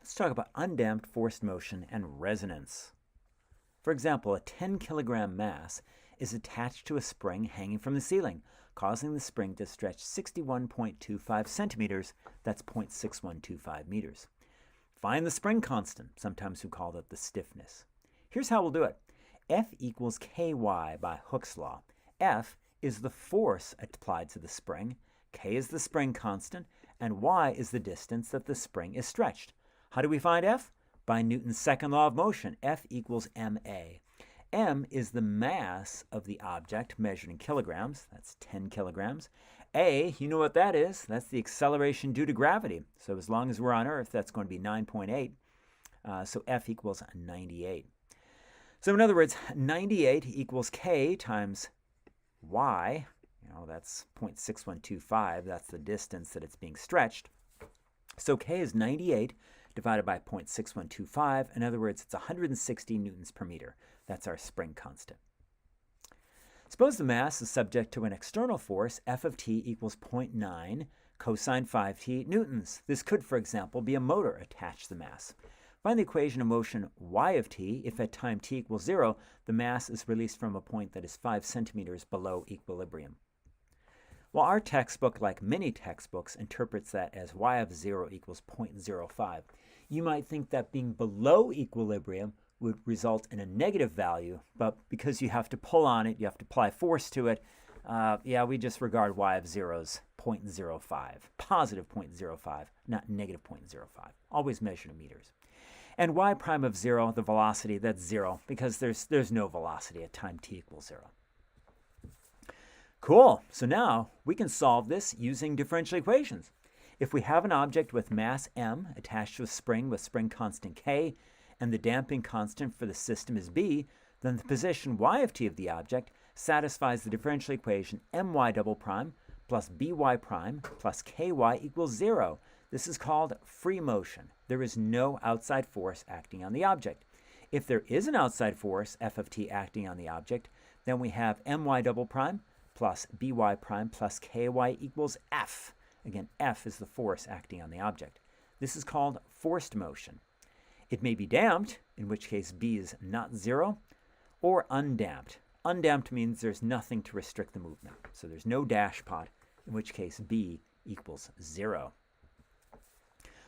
Let's talk about undamped forced motion and resonance. For example, a 10 kilogram mass is attached to a spring hanging from the ceiling, causing the spring to stretch 61.25 centimeters, that's 0.6125 meters. Find the spring constant, sometimes we call it the stiffness. Here's how we'll do it. F equals ky by Hooke's law. F is the force applied to the spring, k is the spring constant, and y is the distance that the spring is stretched. How do we find F? By Newton's second law of motion. F equals ma. M is the mass of the object measured in kilograms. That's 10 kilograms. A, you know what that is. That's the acceleration due to gravity. So as long as we're on Earth, that's going to be 9.8. So F equals 98. So in other words, 98 equals K times Y. That's 0.6125. That's the distance that it's being stretched. So K is 98 divided by 0.6125. In other words, it's 160 newtons per meter. That's our spring constant. Suppose the mass is subject to an external force, F of t equals 0.9 cosine 5t newtons. This could, for example, be a motor attached to the mass. Find the equation of motion y of t if at time t equals 0, the mass is released from a point that is 5 centimeters below equilibrium. Well, our textbook, like many textbooks, interprets that as y of 0 equals 0.05. You might think that being below equilibrium would result in a negative value, but because you have to pull on it, you have to apply force to it, we just regard y of 0 as 0.05, positive 0.05, not negative 0.05, always measured in meters. And y prime of 0, the velocity, that's 0, because there's no velocity at time t equals 0. Cool. So now we can solve this using differential equations. If we have an object with mass m attached to a spring with spring constant k, and the damping constant for the system is b, then the position y of t of the object satisfies the differential equation my double prime plus by prime plus ky equals 0. This is called free motion. There is no outside force acting on the object. If there is an outside force, f of t, acting on the object, then we have my double prime plus by prime plus ky equals f. Again, F is the force acting on the object. This is called forced motion. It may be damped, in which case B is not 0, or undamped. Undamped means there's nothing to restrict the movement. So there's no dash pot, in which case B equals 0.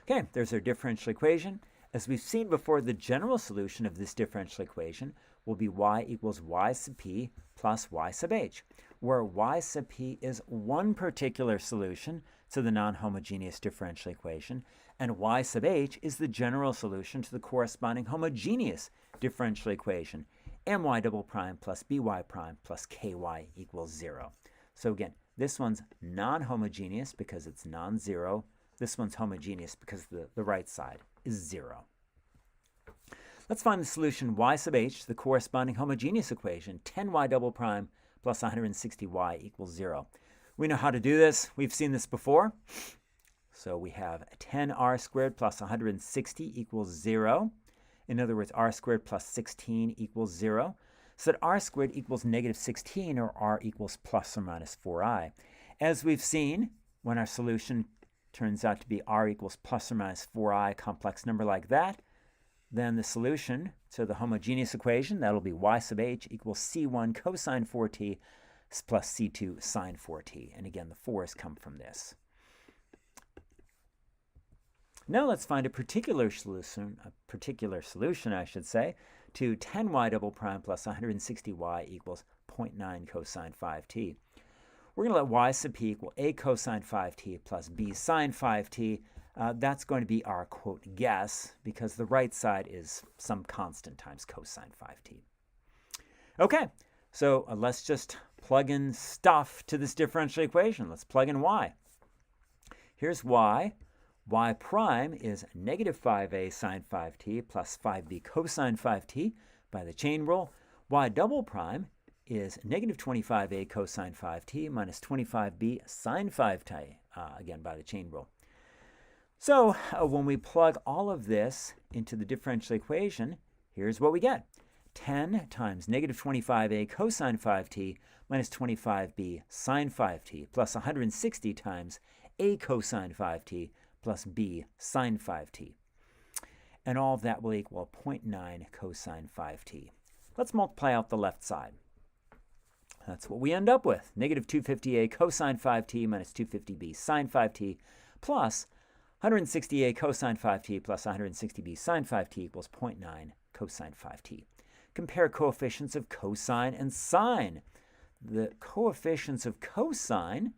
Okay, there's our differential equation. As we've seen before, the general solution of this differential equation will be y equals y sub p plus y sub h, where y sub p is one particular solution to the non-homogeneous differential equation, and y sub h is the general solution to the corresponding homogeneous differential equation, my double prime plus by prime plus ky equals 0. So again, this one's non-homogeneous because it's non-zero. This one's homogeneous because the right side is 0. Let's find the solution y sub h to the corresponding homogeneous equation, 10y double prime plus 160y equals 0. We know how to do this. We've seen this before. So we have 10r squared plus 160 equals 0. In other words, r squared plus 16 equals 0. So that r squared equals negative 16, or r equals plus or minus 4i. As we've seen, when our solution turns out to be r equals plus or minus 4i, complex number like that, then the solution to the homogeneous equation, that'll be y sub h equals c1 cosine 4t plus c2 sine 4t. And again, the 4's come from this. Now let's find a particular solution, I should say, to 10y double prime plus 160y equals 0.9 cosine 5t. We're going to let y sub p equal a cosine 5t plus b sine 5t. That's going to be our, quote, guess, because the right side is some constant times cosine 5t. Okay, so let's just plug in stuff to this differential equation. Let's plug in y. Here's y. Y prime is negative 5a sine 5t plus 5b cosine 5t by the chain rule. Y double prime is negative 25a cosine 5t minus 25b sine 5t, again by the chain rule. So when we plug all of this into the differential equation, here's what we get. 10 times negative 25a cosine 5t minus 25b sine 5t plus 160 times a cosine 5t plus b sine 5t. and all of that will equal 0.9 cosine 5t. Let's multiply out the left side. That's what we end up with. Negative 250a cosine 5t minus 250b sine 5t plus 160a cosine 5t plus 160b sine 5t equals 0.9 cosine 5t. Compare coefficients of cosine and sine. The coefficients of cosine,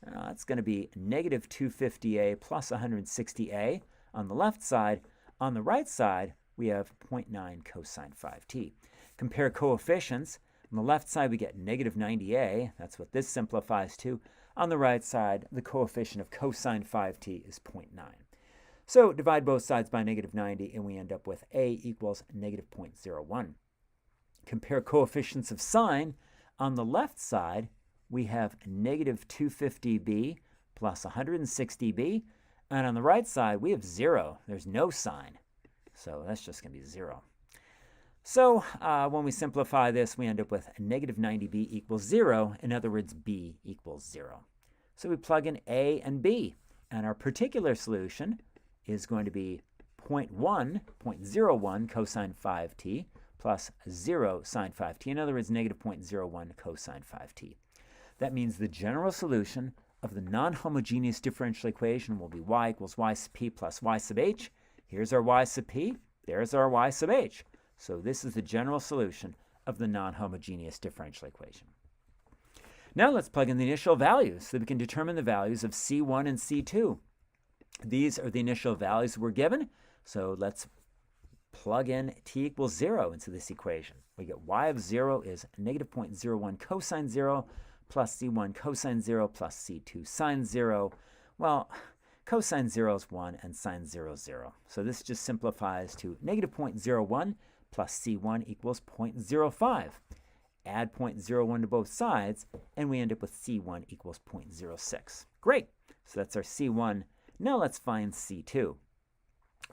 that's going to be negative 250a plus 160a on the left side. On the right side, we have 0.9 cosine 5t. Compare coefficients. On the left side, we get negative 90a. That's what this simplifies to. On the right side, the coefficient of cosine 5t is 0.9. So divide both sides by negative 90, and we end up with a equals negative 0.01. Compare coefficients of sine. On the left side, we have negative 250b plus 160b. And on the right side, we have 0. There's no sine. So that's just going to be 0. So when we simplify this, we end up with negative 90b equals 0. In other words, b equals 0. So we plug in a and b. And our particular solution is going to be 0.01 cosine 5t plus 0 sine 5t. In other words, negative 0.01 cosine 5t. That means the general solution of the non-homogeneous differential equation will be y equals y sub p plus y sub h. Here's our y sub p. There's our y sub h. So this is the general solution of the non-homogeneous differential equation. Now let's plug in the initial values so that we can determine the values of C1 and C2. These are the initial values we're given. So let's plug in t equals 0 into this equation. We get y of 0 is negative 0.01 cosine 0 plus c1 cosine 0 plus c2 sine 0. Well, cosine 0 is 1 and sine 0 is 0. So this just simplifies to negative 0.01 plus c1 equals 0.05. Add 0.01 to both sides, and we end up with c1 equals 0.06. Great. So that's our c1. Now let's find c2.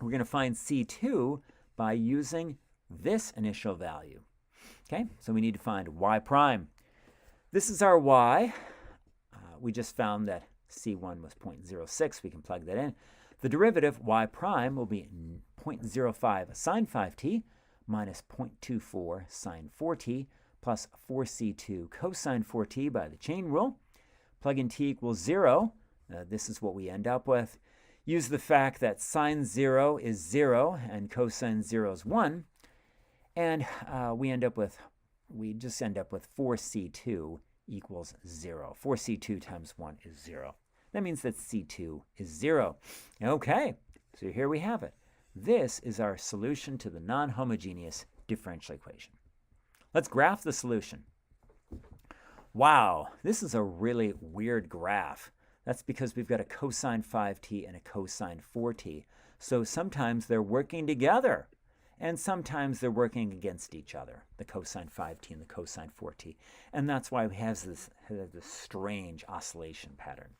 We're going to find c2 by using this initial value. Okay, so we need to find y prime. This is our y. We just found that c1 was 0.06. We can plug that in. The derivative y prime will be 0.05 sine 5t minus 0.24 sine 4t plus 4c2 cosine 4t by the chain rule. Plug in t equals 0. This is what we end up with. Use the fact that sine 0 is 0 and cosine 0 is 1. And we just end up with 4c2 equals 0. 4c2 times 1 is 0. That means that c2 is 0. Okay, so here we have it. This is our solution to the non-homogeneous differential equation. Let's graph the solution. Wow, this is a really weird graph. That's because we've got a cosine 5t and a cosine 4t. So sometimes they're working together, and sometimes they're working against each other, the cosine 5t and the cosine 4t. And that's why we have this strange oscillation pattern.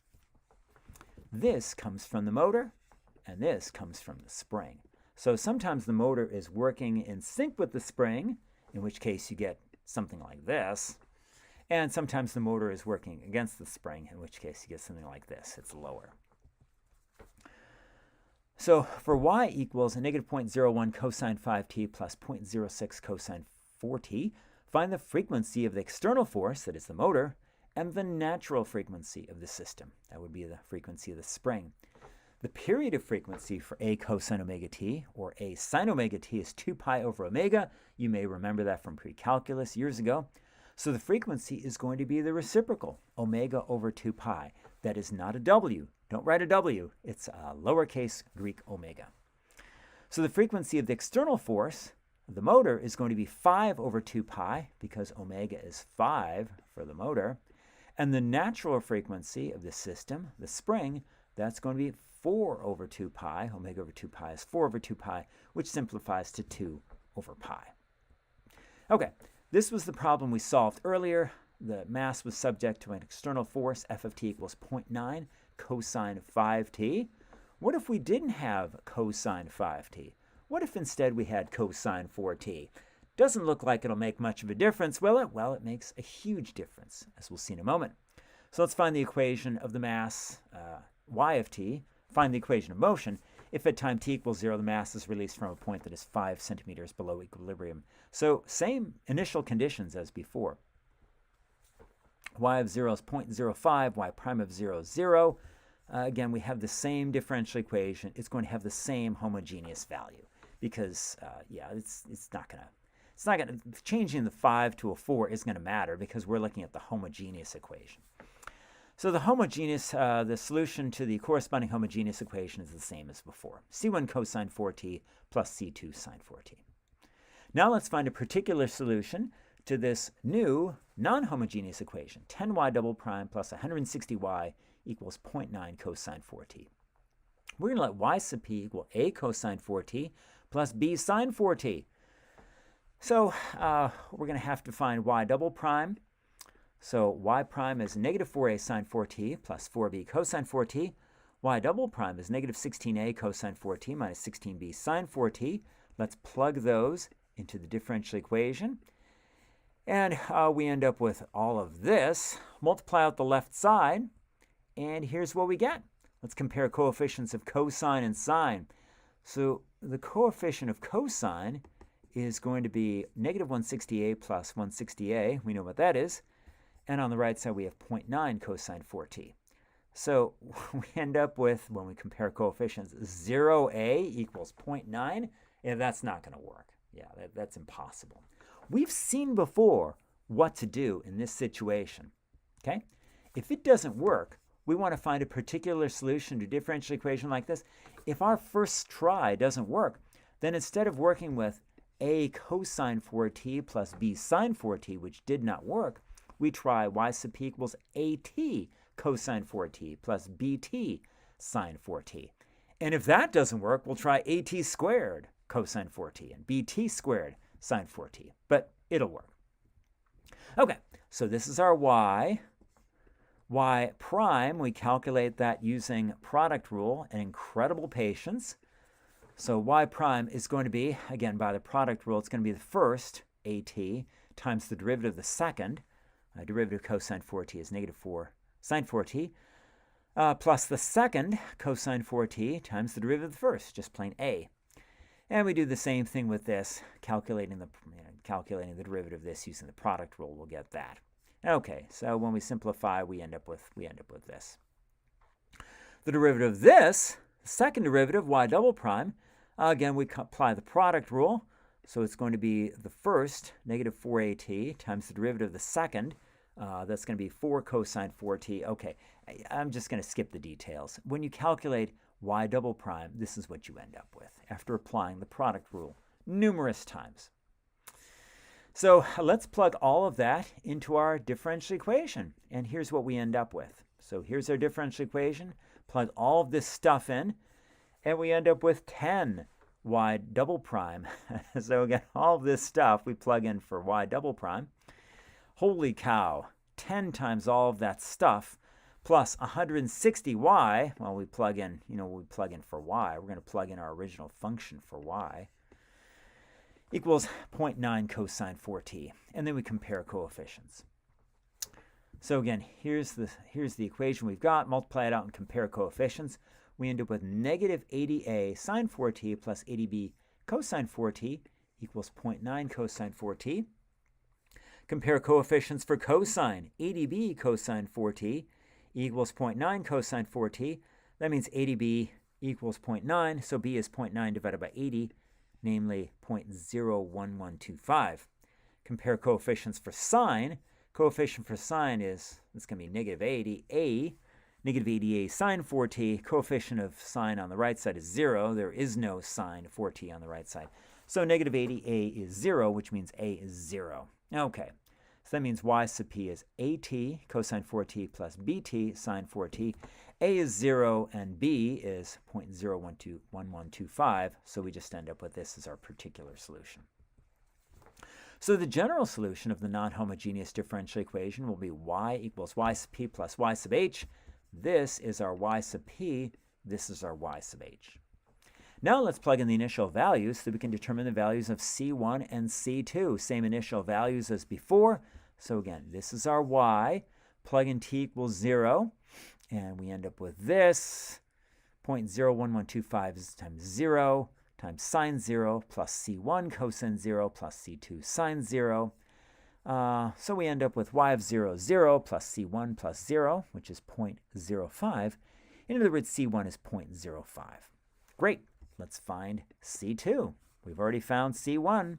This comes from the motor, and this comes from the spring. So sometimes the motor is working in sync with the spring, in which case you get something like this. And sometimes the motor is working against the spring, in which case you get something like this. It's lower. So for y equals a negative 0.01 cosine 5t plus 0.06 cosine 4t, find the frequency of the external force, that is the motor, and the natural frequency of the system. That would be the frequency of the spring. The period of frequency for a cosine omega t, or a sine omega t, is 2 pi over omega. You may remember that from pre-calculus years ago. So the frequency is going to be the reciprocal, omega over 2 pi. That is not a w. Don't write a w. It's a lowercase Greek omega. So the frequency of the external force, the motor, is going to be 5 over 2 pi, because omega is 5 for the motor. And the natural frequency of the system, the spring, that's going to be 4 over 2 pi. Omega over 2 pi is 4 over 2 pi, which simplifies to 2 over pi. Okay, this was the problem we solved earlier. The mass was subject to an external force, F of t equals 0.9 cosine 5t. What if we didn't have cosine 5t? What if instead we had cosine 4t? Doesn't look like it'll make much of a difference, will it? Well, it makes a huge difference, as we'll see in a moment. So let's find the equation of the mass, y of t, find the equation of motion, If at time t equals 0, the mass is released from a point that is 5 centimeters below equilibrium. So same initial conditions as before. Y of 0 is 0.05, y prime of 0 is 0. Again, we have the same differential equation. It's going to have the same homogeneous value because, it's not going to, changing the 5 to a 4 isn't going to matter because we're looking at the homogeneous equation. So the solution to the corresponding homogeneous equation is the same as before. C1 cosine 4t plus C2 sine 4t. Now let's find a particular solution to this new non-homogeneous equation. 10y double prime plus 160y equals 0.9 cosine 4t. We're going to let y sub p equal a cosine 4t plus b sine 4t. So we're going to have to find y double prime. So y prime is negative 4a sine 4t plus 4b cosine 4t. Y double prime is negative 16a cosine 4t minus 16b sine 4t. Let's plug those into the differential equation. And we end up with all of this. Multiply out the left side, and here's what we get. Let's compare coefficients of cosine and sine. So the coefficient of cosine is going to be negative 160a plus 160a. We know what that is. And on the right side, we have 0.9 cosine 4t. So we end up with, when we compare coefficients, 0a equals 0.9. Yeah, that's not going to work. Yeah, that's impossible. We've seen before what to do in this situation. Okay? If it doesn't work, we want to find a particular solution to a differential equation like this. If our first try doesn't work, then instead of working with a cosine 4t plus b sine 4t, which did not work, we try y sub p equals at cosine 4t plus bt sine 4t. And if that doesn't work, we'll try at squared cosine 4t and bt squared sine 4t. But it'll work. Okay, so this is our y. Y prime, we calculate that using product rule and incredible patience. So y prime is going to be, again, by the product rule, it's going to be the first at times the derivative of the second. Derivative of cosine 4t is negative 4 sine 4t, plus the second cosine 4t times the derivative of the first, just plain a. And we do the same thing with this, calculating the derivative of this using the product rule. We'll get that. Okay, so when we simplify, we end up with this. The derivative of this, the second derivative, y double prime, again, we apply the product rule. So it's going to be the first, negative 4at, times the derivative of the second. That's going to be 4 cosine 4t. Okay, I'm just going to skip the details. When you calculate y double prime, this is what you end up with after applying the product rule numerous times. So let's plug all of that into our differential equation. And here's what we end up with. So here's our differential equation. Plug all of this stuff in, and we end up with 10 y double prime. So again, all of this stuff we plug in for y double prime. Holy cow, 10 times all of that stuff plus 160y. Well, we plug in, we plug in for y. We're going to plug in our original function for y. Equals 0.9 cosine 4t. And then we compare coefficients. So again, here's the equation we've got. Multiply it out and compare coefficients. We end up with negative 80a sine 4t plus 80b cosine 4t equals 0.9 cosine 4t. Compare coefficients for cosine. 80b cosine 4t equals 0.9 cosine 4t. That means 80b equals 0.9, so b is 0.9 divided by 80, namely 0.01125. Compare coefficients for sine. Coefficient for sine is, it's going to be negative 80a. Negative 80a sine 4t. Coefficient of sine on the right side is 0. There is no sine 4t on the right side. So negative 80a is 0, which means a is 0. Okay, so that means y sub p is at cosine 4t plus bt sine 4t. A is 0 and b is 0.01125. So we just end up with this as our particular solution. So the general solution of the non-homogeneous differential equation will be y equals y sub p plus y sub h. This is our y sub p. This is our y sub h. Now let's plug in the initial values so that we can determine the values of C1 and C2. Same initial values as before. So again, this is our y. Plug in t equals 0. And we end up with this, 0.01125 times 0 times sine 0 plus c1 cosine 0 plus c2 sine 0. So we end up with y of 0, 0 plus c1 plus 0, which is 0.05. In other words, c1 is 0.05. Great. Let's find c2. We've already found c1.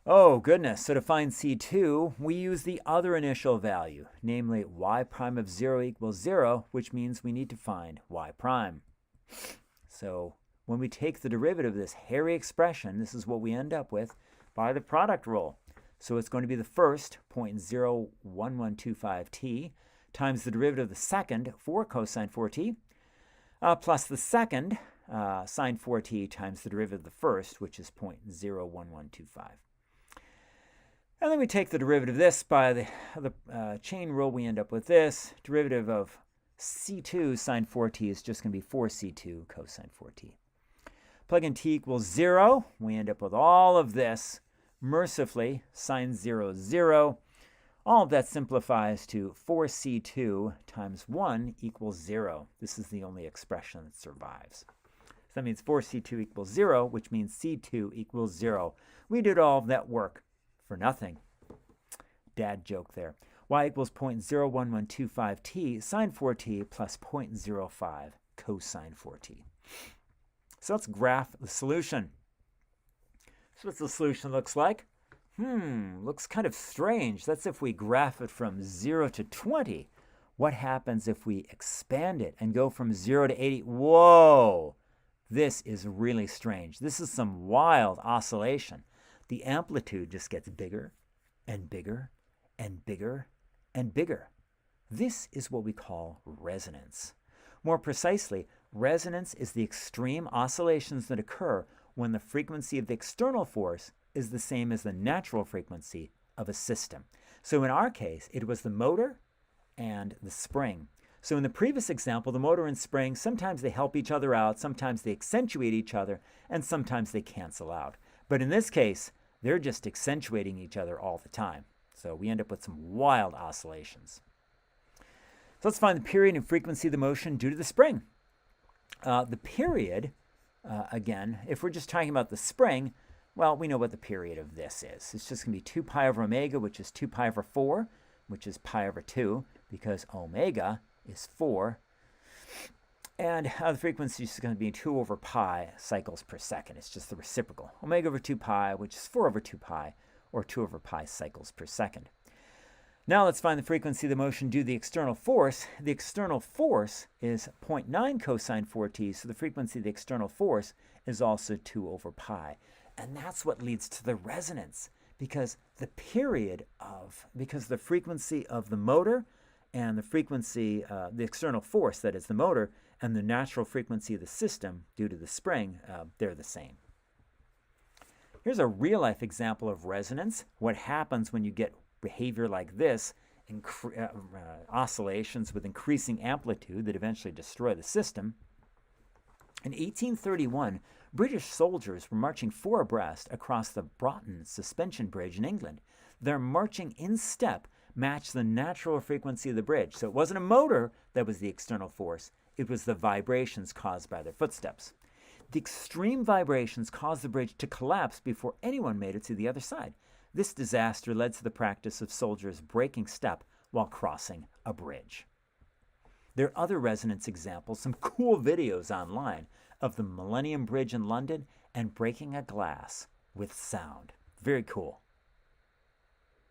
Oh, goodness. So to find c2, we use the other initial value, namely y prime of 0 equals 0, which means we need to find y prime. So when we take the derivative of this hairy expression, this is what we end up with by the product rule. So it's going to be the first, 0.01125t, times the derivative of the second, 4 cosine 4t, plus the second, sine 4t, times the derivative of the first, which is 0.01125. And then we take the derivative of this by the chain rule. We end up with this. Derivative of c2 sine 4t is just going to be 4c2 cosine 4t. Plug in t equals 0. We end up with all of this. Mercifully, sine 0 is 0. All of that simplifies to 4c2 times 1 equals 0. This is the only expression that survives. So that means 4c2 equals 0, which means c2 equals 0. We did all of that work for nothing. Dad joke there. Y equals 0.01125t sine 4t plus 0.05 cosine 4t. So let's graph the solution. So what the solution looks like? Looks kind of strange. That's if we graph it from 0 to 20. What happens if we expand it and go from 0 to 80? Whoa! This is really strange. This is some wild oscillation. The amplitude just gets bigger and bigger and bigger and bigger. This is what we call resonance. More precisely, resonance is the extreme oscillations that occur when the frequency of the external force is the same as the natural frequency of a system. So in our case, it was the motor and the spring. So in the previous example, the motor and spring, sometimes they help each other out, sometimes they accentuate each other, and sometimes they cancel out. But in this case, they're just accentuating each other all the time. So we end up with some wild oscillations. So let's find the period and frequency of the motion due to the spring. The period, again, if we're just talking about the spring, well, we know what the period of this is. It's just going to be 2 pi over omega, which is 2 pi over 4, which is pi over 2, because omega is 4. And the frequency is going to be 2 over pi cycles per second. It's just the reciprocal. Omega over 2 pi, which is 4 over 2 pi, or 2 over pi cycles per second. Now let's find the frequency of the motion due to the external force. The external force is 0.9 cosine 4t, so the frequency of the external force is also 2 over pi. And that's what leads to the resonance, because the frequency of the motor and the frequency, the external force, that is the motor, and the natural frequency of the system due to the spring, they're the same. Here's a real-life example of resonance. What happens when you get behavior like this, oscillations with increasing amplitude that eventually destroy the system. In 1831, British soldiers were marching 4 abreast across the Broughton Suspension Bridge in England. Their marching in step matched the natural frequency of the bridge. So it wasn't a motor that was the external force. It was the vibrations caused by their footsteps. The extreme vibrations caused the bridge to collapse before anyone made it to the other side. This disaster led to the practice of soldiers breaking step while crossing a bridge. There are other resonance examples, some cool videos online of the Millennium Bridge in London and breaking a glass with sound. Very cool.